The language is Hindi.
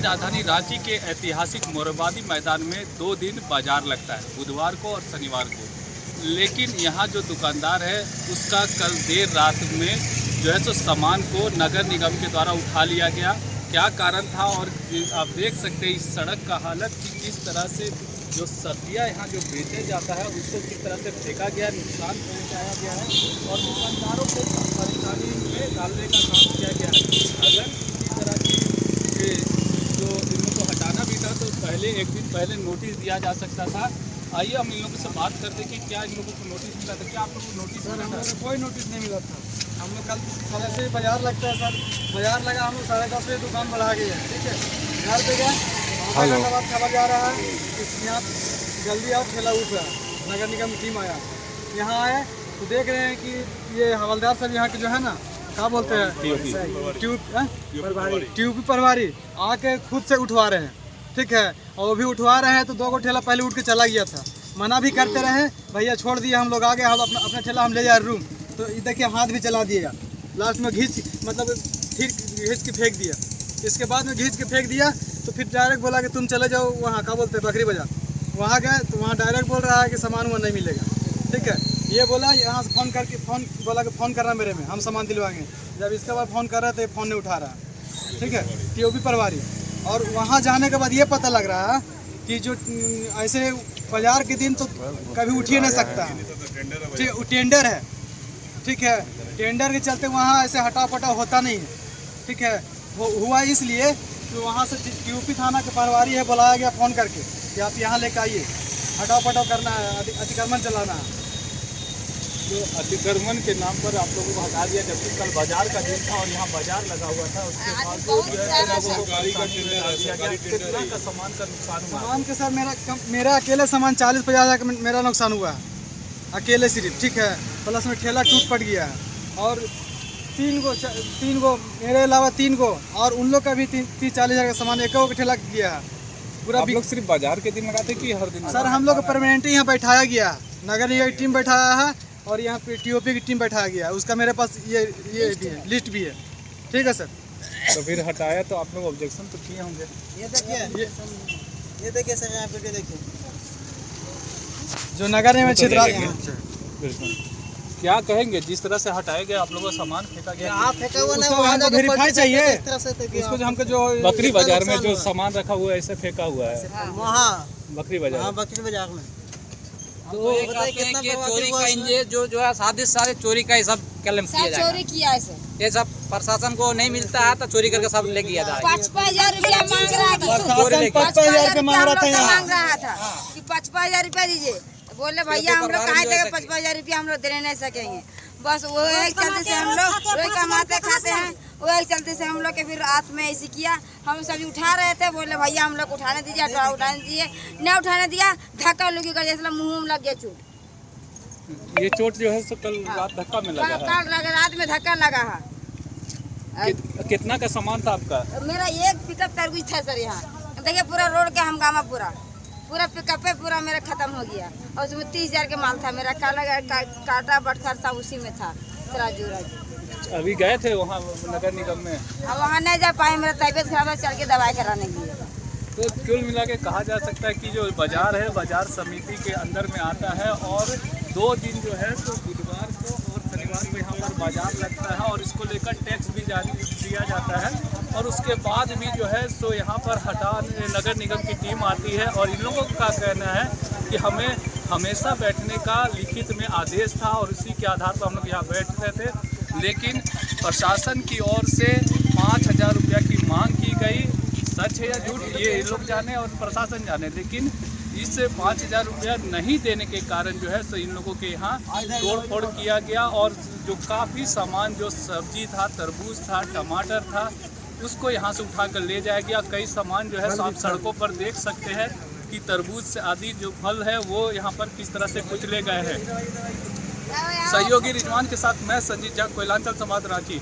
राजधानी रांची के ऐतिहासिक मोरहाबादी मैदान में 2 दिन बाजार लगता है, बुधवार को और शनिवार को। लेकिन यहाँ जो दुकानदार है उसका कल देर रात में जो है तो सामान को नगर निगम के द्वारा उठा लिया गया। क्या कारण था और आप देख सकते हैं इस सड़क का हालत कि किस तरह से जो सब्जियाँ यहाँ जो बेचे जाता है उसको किस तरह से फेंका गया, नुकसान पहुँचाया गया है और दुकानदारों को परेशानी में डालने का काम किया गया है। अगर किसी तरह की जो इनको हटाना भी था तो पहले एक दिन पहले नोटिस दिया जा सकता था। आइए हम इन लोगों से बात करते हैं कि क्या इन लोगों को नोटिस मिला था। क्या आप लोगों को नोटिस मिला था? कोई नोटिस नहीं मिला था। हम लोग कल सुबह से बाजार लगता है सर, बाजार लगा, हम लोग 10:30 बजे दुकान बढ़ा गए हैं। ठीक है, घर पे गए, आधा घंटा बाद खबर जा रहा है यहाँ जल्दी आओ, ठेला उठ रहा है। नगर निगम की टीम आया, यहाँ आए तो देख रहे हैं कि ये हवलदार सब यहाँ के जो है ना, क्या बोलते हैं, ट्यूब प्रभारी आके खुद से उठवा रहे हैं। ठीक है, और वो भी उठवा रहे हैं तो 2 ठेला पहले उठ के चला गया था। मना भी करते रहे, भैया छोड़ दिए, हम लोग आगे, हम अपना ठेला हम ले जाए रूम, तो ये देखिए हाथ भी चला दिएगा। लास्ट में घींच के फेंक दिया। इसके बाद में घींच के फेंक दिया तो फिर डायरेक्ट बोला कि तुम चले जाओ वहाँ, क्या बोलते हैं, बकरी बाजार। वहाँ गए तो वहाँ डायरेक्ट बोल रहा है कि सामान वहाँ नहीं मिलेगा। ठीक है, ये बोला यहाँ से बोला कि फ़ोन करना मेरे में, हम सामान दिलवाएंगे। जब इसके बाद फ़ोन कर रहे थे, फ़ोन नहीं उठा रहा। ठीक है, टीओपी प्रभारी। और वहाँ जाने के बाद ये पता लग रहा है कि जो ऐसे बाजार के दिन तो कभी उठ ही नहीं सकता, टेंडर है। ठीक है, टेंडर के चलते वहाँ ऐसे हटाव पटाव होता नहीं है। ठीक है, हुआ इसलिए कि वहाँ से टीओपी थाना के प्रभारी है, बुलाया गया फ़ोन करके कि आप यहाँ लेकर आइए, हटाव पटाव करना है, अतिक्रमण चलाना है। तो अतिक्रमण के नाम पर आप लोगों को हटा दिया, जबकि कल बाजार का दिन था और यहाँ बाजार लगा हुआ था। उसके बाद कितना का सामान का नुकसान हुआ? सामान के सर मेरा अकेले सामान 40-50 हज़ार का मेरा नुकसान हुआ है, अकेले सिर्फ। ठीक है, प्लस में ठेला टूट पड़ गया है और 3 गो मेरे अलावा 3 गो और उन लोग का भी 30-40 हज़ार का सामान एक ठेला गया है पूरा। आप लोग सिर्फ बाजार के दिन लगाते कि हर दिन? सर हम लोग परमानेंट यहाँ बैठाया गया है, नगर निगम की टीम बैठाया है और यहाँ पे टीओपी की टीम बैठाया गया है। उसका मेरे पास ये भी है, लिस्ट भी है। ठीक है सर, तो फिर हटाया तो आप लोग ऑब्जेक्शन तो किए होंगे? ये देखिए सर, यहाँ पे देखिए जो नगर निगम क्षेत्र। बिल्कुल, क्या कहेंगे जिस तरह से हटाए गए आप लोगों का सामान फेंका गया? हमको वेरीफाई चाहिए उसको, जो हमको जो बकरी बाजार में जो सामान रखा हुआ है ऐसे फेंका हुआ है वहाँ बकरी बाजार। बकरी बाजार में तो ये कहते हैं कि चोरी का ये जो है सारे चोरी का ही सब क्लेम किया जाएगा। चोरी किया है सर, ये सब प्रशासन को नहीं मिलता है तो चोरी करके सब ले किया जाएगा। 55,000 रुपया मांग रहा था, 55,000 मांग रहा था यहाँ, मांग रहा था कि 55,000 रुपया दीजिए। बोले भैया हम लोग कहाँ देंगे 55,000 रुपया, हम लोग दे नहीं सकेंगे। बस वो एक चलते से हम लोग वही कमाते खाते हैं, वो एक चलते से हम लोग के फिर रात में ऐसे किया। हम सभी उठा रहे थे, बोले भैया हम लोग उठाने दीजिए, उठाने दीजिए, नहीं उठाने दिया, धक्का लुकी कर जैसे मुँह में लग गया चोट। ये चोट जो है तो कल रात धक्का में लगा है? कल रात में धक्का लगा है। कितना का सामान था आपका? मेरा एक पिकअप तरबूज था सर, यहाँ देखिए पूरा रोड का हंगामा, पूरा पिकअप पूरा मेरा खत्म हो गया और उसमें 30,000 का माल था मेरा। काटा बटखर सब उसी में था, तराजू। अभी गए थे वहाँ नगर निगम में? अब वहाँ नहीं जा पाए, मेरा तबीयत खराब है, चल के दवाई कराने के लिए। तो कुल मिला के कहा जा सकता है कि जो बाजार है बाजार समिति के अंदर में आता है और 2 दिन जो है तो बुधवार को और शनिवार को यहाँ पर बाजार लगता है और इसको लेकर टैक्स भी जारी दिया जाता है। और उसके बाद भी जो है तो यहाँ पर नगर निगम की टीम आती है और इन लोगों का कहना है कि हमें हमेशा बैठने का लिखित में आदेश था और उसी के आधार पर हम लोग यहाँ बैठ रहे थे। लेकिन प्रशासन की ओर से 5,000 रुपया की मांग की गई। सच है या झूठ ये लोग जाने और प्रशासन जाने, लेकिन इस 5,000 रुपया नहीं देने के कारण जो है तो इन लोगों के यहाँ तोड़ फोड़ किया गया और जो काफ़ी सामान जो सब्जी था, तरबूज था, टमाटर था, उसको यहाँ से उठा कर ले जाया गया। कई सामान जो है तो आप सड़कों पर देख सकते हैं कि तरबूज से आदि जो फल है वो यहाँ पर किस तरह से कुचले गए हैं। सहयोगी रिजवान के साथ मैं संजीत झा, कोयलांचल संवाद, रांची।